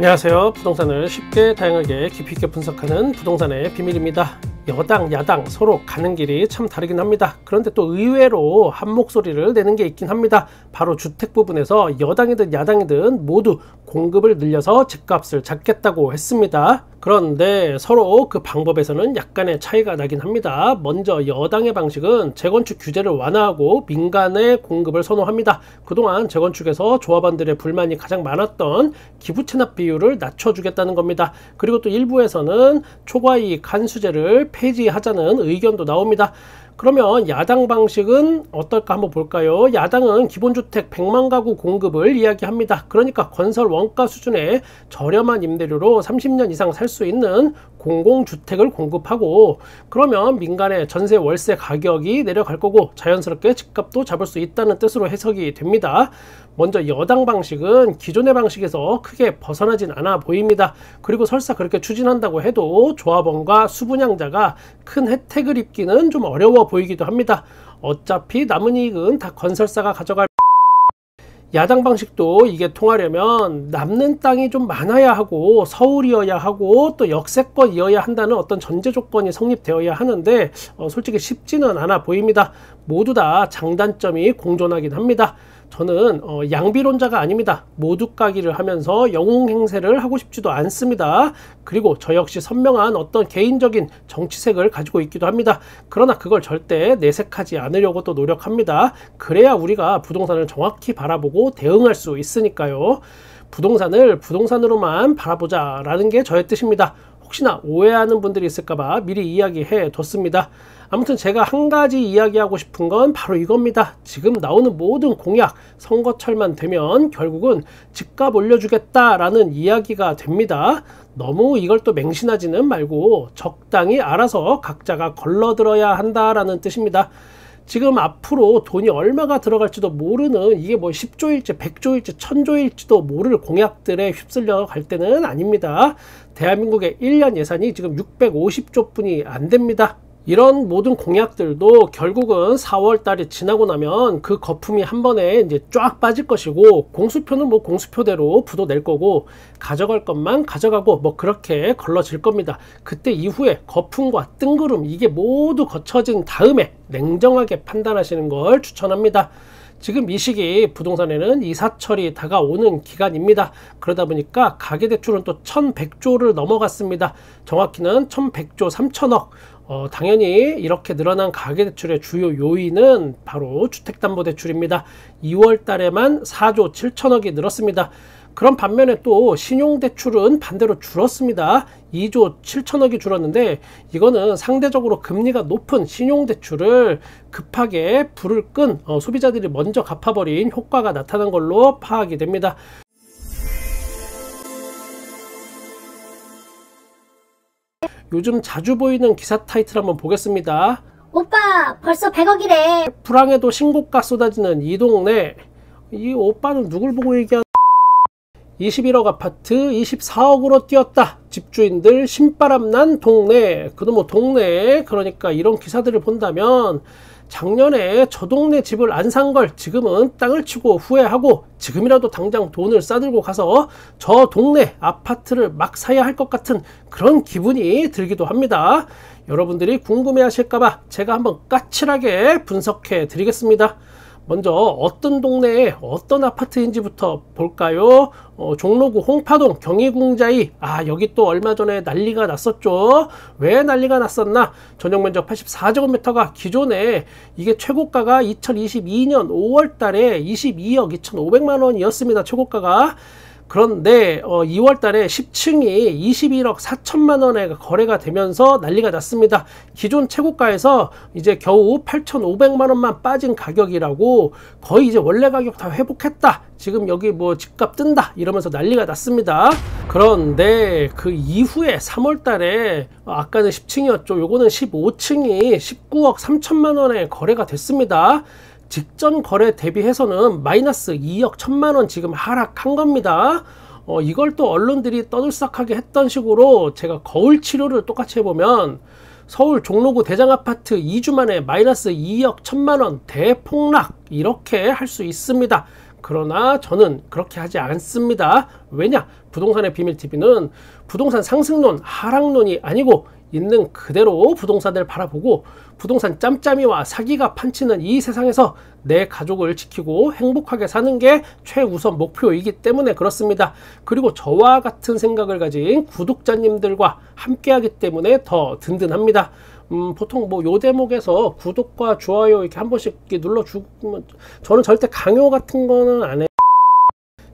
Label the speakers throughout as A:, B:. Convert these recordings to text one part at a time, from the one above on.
A: 안녕하세요. 부동산을 쉽게 다양하게 깊이 있게 분석하는 부동산의 비밀입니다. 여당 야당 서로 가는 길이 참 다르긴 합니다. 그런데 또 의외로 한 목소리를 내는 게 있긴 합니다. 바로 주택 부분에서 여당이든 야당이든 모두 공급을 늘려서 집값을 잡겠다고 했습니다. 그런데 서로 그 방법에서는 약간의 차이가 나긴 합니다. 먼저 여당의 방식은 재건축 규제를 완화하고 민간의 공급을 선호합니다. 그동안 재건축에서 조합원들의 불만이 가장 많았던 기부 체납 비율을 낮춰주겠다는 겁니다. 그리고 또 일부에서는 초과이익 한수제를 폐지하자는 의견도 나옵니다. 그러면 야당 방식은 어떨까 한번 볼까요? 야당은 기본주택 100만 가구 공급을 이야기합니다. 그러니까 건설 원가 수준의 저렴한 임대료로 30년 이상 살 수 있는 공공주택을 공급하고, 그러면 민간의 전세 월세 가격이 내려갈 거고 자연스럽게 집값도 잡을 수 있다는 뜻으로 해석이 됩니다. 먼저 여당 방식은 기존의 방식에서 크게 벗어나진 않아 보입니다. 그리고 설사 그렇게 추진한다고 해도 조합원과 수분양자가 큰 혜택을 입기는 좀 어려워 보이기도 합니다. 어차피 남은 이익은 다 건설사가 가져갈. 야당 방식도 이게 통하려면 남는 땅이 좀 많아야 하고 서울이어야 하고 또 역세권이어야 한다는 어떤 전제 조건이 성립되어야 하는데 솔직히 쉽지는 않아 보입니다. 모두 다 장단점이 공존하긴 합니다. 저는 양비론자가 아닙니다. 모두 까기를 하면서 영웅 행세를 하고 싶지도 않습니다. 그리고 저 역시 선명한 어떤 개인적인 정치색을 가지고 있기도 합니다. 그러나 그걸 절대 내색하지 않으려고 또 노력합니다. 그래야 우리가 부동산을 정확히 바라보고 대응할 수 있으니까요. 부동산을 부동산으로만 바라보자 라는 게 저의 뜻입니다. 혹시나 오해하는 분들이 있을까봐 미리 이야기해 뒀습니다. 아무튼 제가 한 가지 이야기하고 싶은 건 바로 이겁니다. 지금 나오는 모든 공약, 선거철만 되면 결국은 집값 올려주겠다라는 이야기가 됩니다. 너무 이걸 또 맹신하지는 말고 적당히 알아서 각자가 걸러들어야 한다라는 뜻입니다. 지금 앞으로 돈이 얼마가 들어갈지도 모르는, 이게 뭐 10조일지 100조일지 1000조일지도 모를 공약들에 휩쓸려 갈 때는 아닙니다. 대한민국의 1년 예산이 지금 650조 뿐이 안 됩니다. 이런 모든 공약들도 결국은 4월 달이 지나고 나면 그 거품이 한 번에 이제 쫙 빠질 것이고, 공수표는 뭐 공수표대로 부도 낼 거고, 가져갈 것만 가져가고 뭐 그렇게 걸러질 겁니다. 그때 이후에 거품과 뜬구름 이게 모두 거쳐진 다음에 냉정하게 판단하시는 걸 추천합니다. 지금 이 시기 부동산에는 이사철이 다가오는 기간입니다. 그러다 보니까 가계대출은 또 1100조를 넘어갔습니다. 정확히는 1100조 3000억. 당연히 이렇게 늘어난 가계대출의 주요 요인은 바로 주택담보대출입니다. 2월 달에만 4조 7천억이 늘었습니다. 그런 반면에 또 신용대출은 반대로 줄었습니다. 2조 7천억이 줄었는데, 이거는 상대적으로 금리가 높은 신용대출을 급하게 불을 끈 소비자들이 먼저 갚아버린 효과가 나타난 걸로 파악이 됩니다. 요즘 자주 보이는 기사 타이틀 한번 보겠습니다.
B: 오빠 벌써 100억이래.
A: 불황에도 신고가 쏟아지는 이 동네. 이 오빠는 누굴 보고 얘기하는. 21억 아파트 24억으로 뛰었다. 집주인들 신바람난 동네. 그도 뭐 동네. 그러니까 이런 기사들을 본다면 작년에 저 동네 집을 안 산 걸 지금은 땅을 치고 후회하고, 지금이라도 당장 돈을 싸들고 가서 저 동네 아파트를 막 사야 할 것 같은 그런 기분이 들기도 합니다. 여러분들이 궁금해 하실까봐 제가 한번 까칠하게 분석해 드리겠습니다. 먼저 어떤 동네에 어떤 아파트인지부터 볼까요? 종로구 홍파동 경희궁자이. 여기 또 얼마 전에 난리가 났었죠. 왜 난리가 났었나? 전용면적 84제곱미터가 기존에 이게 최고가가 2022년 5월 달에 22억 2,500만 원이었습니다. 최고가가. 그런데 2월 달에 10층이 21억 4천만 원에 거래가 되면서 난리가 났습니다. 기존 최고가에서 이제 겨우 8,500만 원만 빠진 가격이라고, 거의 이제 원래 가격 다 회복했다. 지금 여기 뭐 집값 뜬다 이러면서 난리가 났습니다. 그런데 그 이후에 3월 달에 아까는 10층이었죠. 요거는 15층이 19억 3천만 원에 거래가 됐습니다. 직전 거래 대비해서는 마이너스 2억 1천만 원 지금 하락한 겁니다. 이걸 또 언론들이 떠들썩하게 했던 식으로 제가 거울 치료를 똑같이 해보면 서울 종로구 대장아파트 2주 만에 마이너스 2억 1천만 원 대폭락, 이렇게 할 수 있습니다. 그러나 저는 그렇게 하지 않습니다. 왜냐? 부동산의 비밀TV는 부동산 상승론, 하락론이 아니고 있는 그대로 부동산을 바라보고 부동산 짬짬이와 사기가 판치는 이 세상에서 내 가족을 지키고 행복하게 사는 게 최우선 목표이기 때문에 그렇습니다. 그리고 저와 같은 생각을 가진 구독자님들과 함께하기 때문에 더 든든합니다. 보통 뭐 요 대목에서 구독과 좋아요 이렇게 한 번씩 이렇게 눌러주면 저는 절대 강요 같은 거는 안 해요.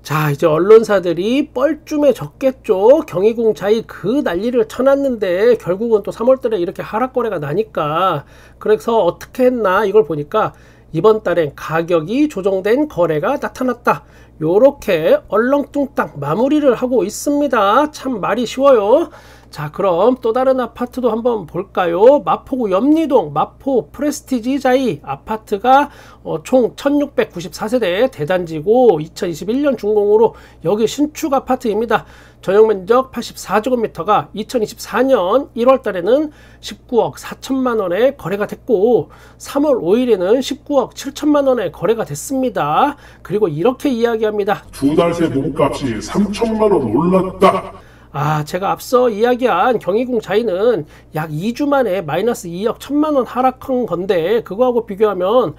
A: 자, 이제 언론사들이 뻘쭘해 졌겠죠. 경희궁자이 그 난리를 쳐놨는데 결국은 또 3월달에 이렇게 하락거래가 나니까, 그래서 어떻게 했나 이걸 보니까 이번 달엔 가격이 조정된 거래가 나타났다, 요렇게 얼렁뚱땅 마무리를 하고 있습니다. 참 말이 쉬워요. 자, 그럼 또 다른 아파트도 한번 볼까요? 마포구 염리동 마포 프레스티지자이 아파트가 총 1694세대 대단지고 2021년 준공으로 여기 신축 아파트입니다. 전용면적 84제곱미터가 2024년 1월 달에는 19억 4천만 원에 거래가 됐고 3월 5일에는 19억 7천만 원에 거래가 됐습니다. 그리고 이렇게 이야기합니다.
C: 두 달 새 몸값이 3천만 원 올랐다.
A: 제가 앞서 이야기한 경희궁자이는 약 2주 만에 마이너스 2억 1천만 원 하락한 건데, 그거하고 비교하면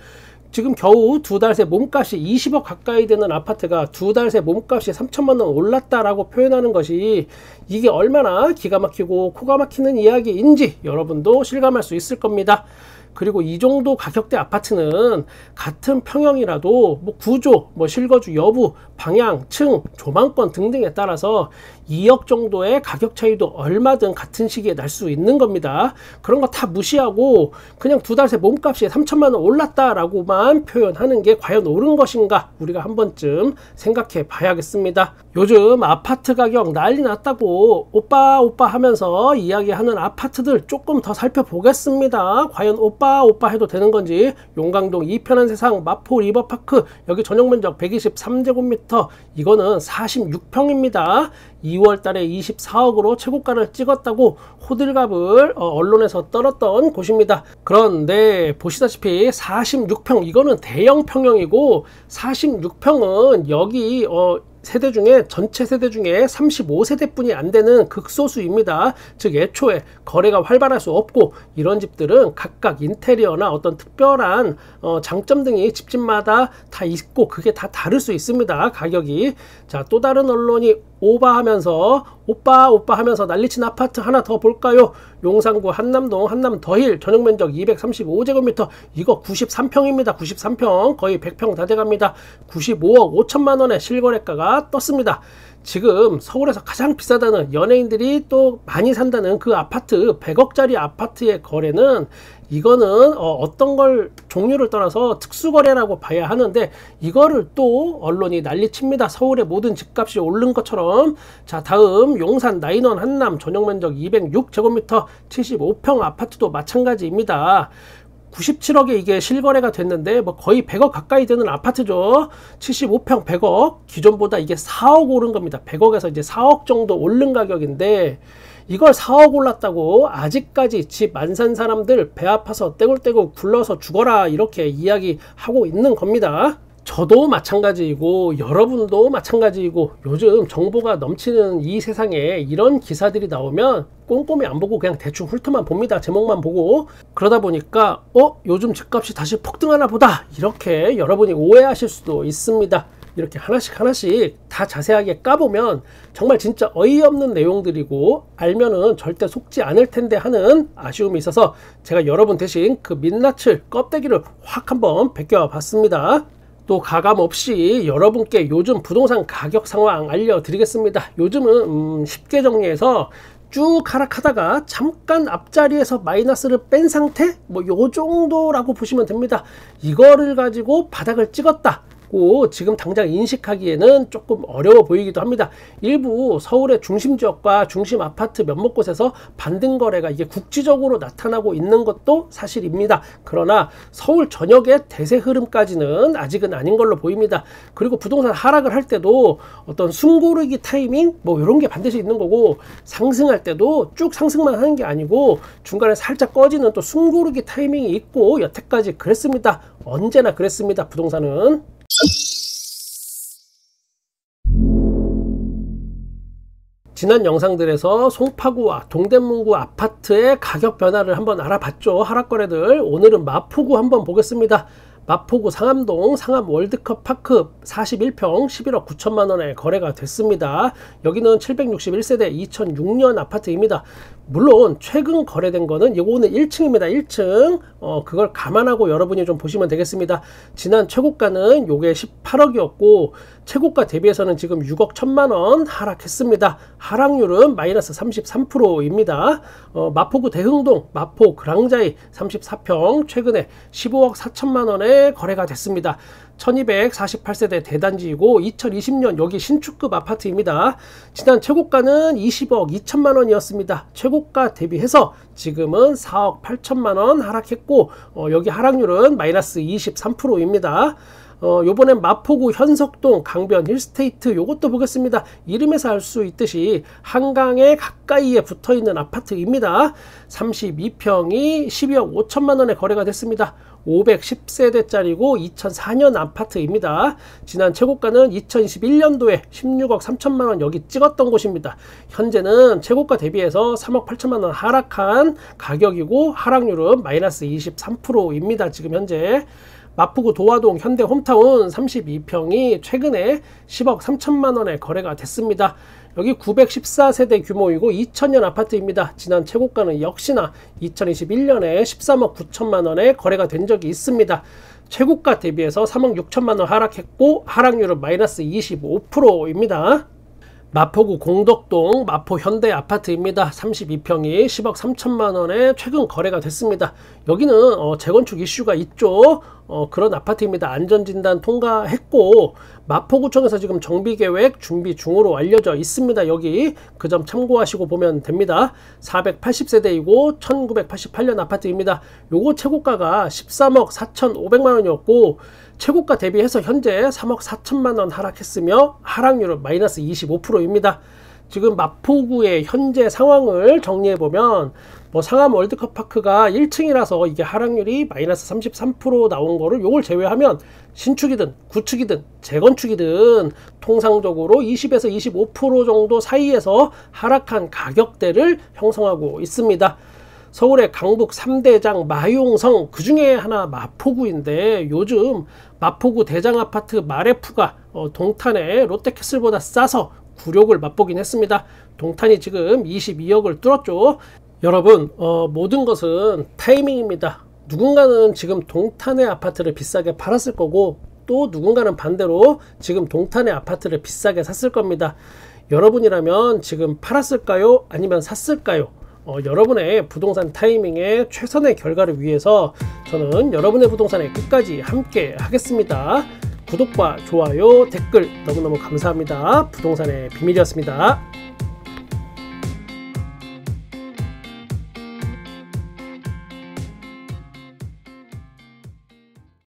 A: 지금 겨우 두 달 새 몸값이 20억 가까이 되는 아파트가 두 달 새 몸값이 3천만 원 올랐다라고 표현하는 것이 이게 얼마나 기가 막히고 코가 막히는 이야기인지 여러분도 실감할 수 있을 겁니다. 그리고 이 정도 가격대 아파트는 같은 평형이라도 뭐 구조, 뭐 실거주 여부, 방향, 층, 조망권 등등에 따라서 2억 정도의 가격 차이도 얼마든 같은 시기에 날 수 있는 겁니다. 그런 거 다 무시하고 그냥 두 달 새 몸값이 3천만 원 올랐다라고만 표현하는 게 과연 옳은 것인가, 우리가 한 번쯤 생각해 봐야겠습니다. 요즘 아파트 가격 난리 났다고 오빠 오빠 하면서 이야기하는 아파트들 조금 더 살펴보겠습니다. 과연 오빠 오빠 해도 되는 건지. 용강동 이편한 세상 마포 리버파크, 여기 전용면적 123제곱미터, 이거는 46평입니다. 2월 달에 24억으로 최고가를 찍었다고 호들갑을 언론에서 떨었던 곳입니다. 그런데 보시다시피 46평, 이거는 대형 평형이고 46평은 여기 세대 중에 전체 세대 중에 35세대뿐이 안 되는 극소수입니다. 즉 애초에 거래가 활발할 수 없고, 이런 집들은 각각 인테리어나 어떤 특별한 장점 등이 집집마다 다 있고 그게 다 다를 수 있습니다, 가격이. 자, 또 다른 언론이 오바하면서 오빠 오빠 하면서 난리친 아파트 하나 더 볼까요? 용산구 한남동 한남더힐 전용면적 235제곱미터, 이거 93평입니다. 93평, 거의 100평 다 돼갑니다. 95억 5천만 원의 실거래가가 떴습니다. 지금 서울에서 가장 비싸다는, 연예인들이 또 많이 산다는 그 아파트, 100억짜리 아파트의 거래는, 이거는 어떤 걸 종류를 떠나서 특수거래라고 봐야 하는데, 이거를 또 언론이 난리칩니다. 서울의 모든 집값이 오른 것처럼. 자, 다음 용산 나인원 한남 전용면적 206제곱미터 75평 아파트도 마찬가지입니다. 97억에 이게 실거래가 됐는데 뭐 거의 100억 가까이 되는 아파트죠. 75평 100억, 기존보다 이게 4억 오른 겁니다. 100억에서 이제 4억 정도 오른 가격인데, 이걸 4억 올랐다고 아직까지 집 안 산 사람들 배 아파서 떼굴떼굴 굴러서 죽어라, 이렇게 이야기하고 있는 겁니다. 저도 마찬가지이고 여러분도 마찬가지이고, 요즘 정보가 넘치는 이 세상에 이런 기사들이 나오면 꼼꼼히 안 보고 그냥 대충 훑어만 봅니다. 제목만 보고. 그러다 보니까 요즘 집값이 다시 폭등하나 보다, 이렇게 여러분이 오해하실 수도 있습니다. 이렇게 하나씩 하나씩 다 자세하게 까보면 정말 진짜 어이없는 내용들이고, 알면은 절대 속지 않을 텐데 하는 아쉬움이 있어서 제가 여러분 대신 그 민낯을 껍데기를 확 한번 벗겨 봤습니다. 또 가감없이 여러분께 요즘 부동산 가격 상황 알려드리겠습니다. 요즘은 쉽게 정리해서 쭉 하락하다가 잠깐 앞자리에서 마이너스를 뺀 상태, 뭐 요 정도라고 보시면 됩니다. 이거를 가지고 바닥을 찍었다 지금 당장 인식하기에는 조금 어려워 보이기도 합니다. 일부 서울의 중심 지역과 중심 아파트 몇몇 곳에서 반등 거래가 이게 국지적으로 나타나고 있는 것도 사실입니다. 그러나 서울 전역의 대세 흐름까지는 아직은 아닌 걸로 보입니다. 그리고 부동산 하락을 할 때도 어떤 숨고르기 타이밍 뭐 이런 게 반드시 있는 거고, 상승할 때도 쭉 상승만 하는 게 아니고 중간에 살짝 꺼지는 또 숨고르기 타이밍이 있고, 여태까지 그랬습니다. 언제나 그랬습니다, 부동산은. 지난 영상들에서 송파구와 동대문구 아파트의 가격 변화를 한번 알아봤죠. 하락거래들. 오늘은 마포구 한번 보겠습니다. 마포구 상암동 상암 월드컵 파크 41평 11억 9천만 원에 거래가 됐습니다. 여기는 761세대 2006년 아파트입니다. 물론 최근 거래된 거는 이거는 1층입니다. 1층. 그걸 감안하고 여러분이 좀 보시면 되겠습니다. 지난 최고가는 요게 18억이었고 최고가 대비해서는 지금 6억 1천만 원 하락했습니다. 하락률은 마이너스 33%입니다. 마포구 대흥동 마포 그랑자이 34평 최근에 15억 4천만 원에 거래가 됐습니다. 1248세대 대단지이고 2020년 여기 신축급 아파트입니다. 지난 최고가는 20억 2천만 원이었습니다. 최고가 대비해서 지금은 4억 8천만 원 하락했고 여기 하락률은 마이너스 23%입니다. 요번엔 마포구 현석동 강변 힐스테이트 요것도 보겠습니다. 이름에서 알 수 있듯이 한강에 가까이에 붙어있는 아파트입니다. 32평이 12억 5천만 원에 거래가 됐습니다. 510세대짜리고 2004년 아파트입니다. 지난 최고가는 2021년도에 16억 3천만 원 여기 찍었던 곳입니다. 현재는 최고가 대비해서 3억 8천만 원 하락한 가격이고 하락률은 마이너스 23%입니다. 지금 현재 마포구 도화동 현대 홈타운 32평이 최근에 10억 3천만 원에 거래가 됐습니다. 여기 914세대 규모이고 2000년 아파트입니다. 지난 최고가는 역시나 2021년에 13억 9천만 원에 거래가 된 적이 있습니다. 최고가 대비해서 3억 6천만 원 하락했고 하락률은 마이너스 25%입니다. 마포구 공덕동 마포 현대 아파트입니다. 32평이 10억 3천만 원에 최근 거래가 됐습니다. 여기는 재건축 이슈가 있죠. 그런 아파트입니다. 안전진단 통과했고 마포구청에서 지금 정비계획 준비 중으로 알려져 있습니다. 여기 그 점 참고하시고 보면 됩니다. 480세대이고 1988년 아파트입니다. 요거 최고가가 13억 4,500만 원이었고 최고가 대비해서 현재 3억 4천만 원 하락했으며 하락률은 마이너스 25%입니다. 지금 마포구의 현재 상황을 정리해보면 상암 월드컵 파크가 1층이라서 이게 하락률이 마이너스 33% 나온 거를 요걸 제외하면 신축이든 구축이든 재건축이든 통상적으로 20에서 25% 정도 사이에서 하락한 가격대를 형성하고 있습니다. 서울의 강북 3대장 마용성 그 중에 하나 마포구인데 요즘 마포구 대장아파트 마레프가 동탄의 롯데캐슬보다 싸서 굴욕을 맛보긴 했습니다. 동탄이 지금 22억을 뚫었죠. 여러분 모든 것은 타이밍입니다. 누군가는 지금 동탄의 아파트를 비싸게 팔았을 거고 또 누군가는 반대로 지금 동탄의 아파트를 비싸게 샀을 겁니다. 여러분이라면 지금 팔았을까요? 아니면 샀을까요? 여러분의 부동산 타이밍에 최선의 결과를 위해서 저는 여러분의 부동산에 끝까지 함께 하겠습니다. 구독과 좋아요, 댓글 너무너무 감사합니다. 부동산의 비밀이었습니다.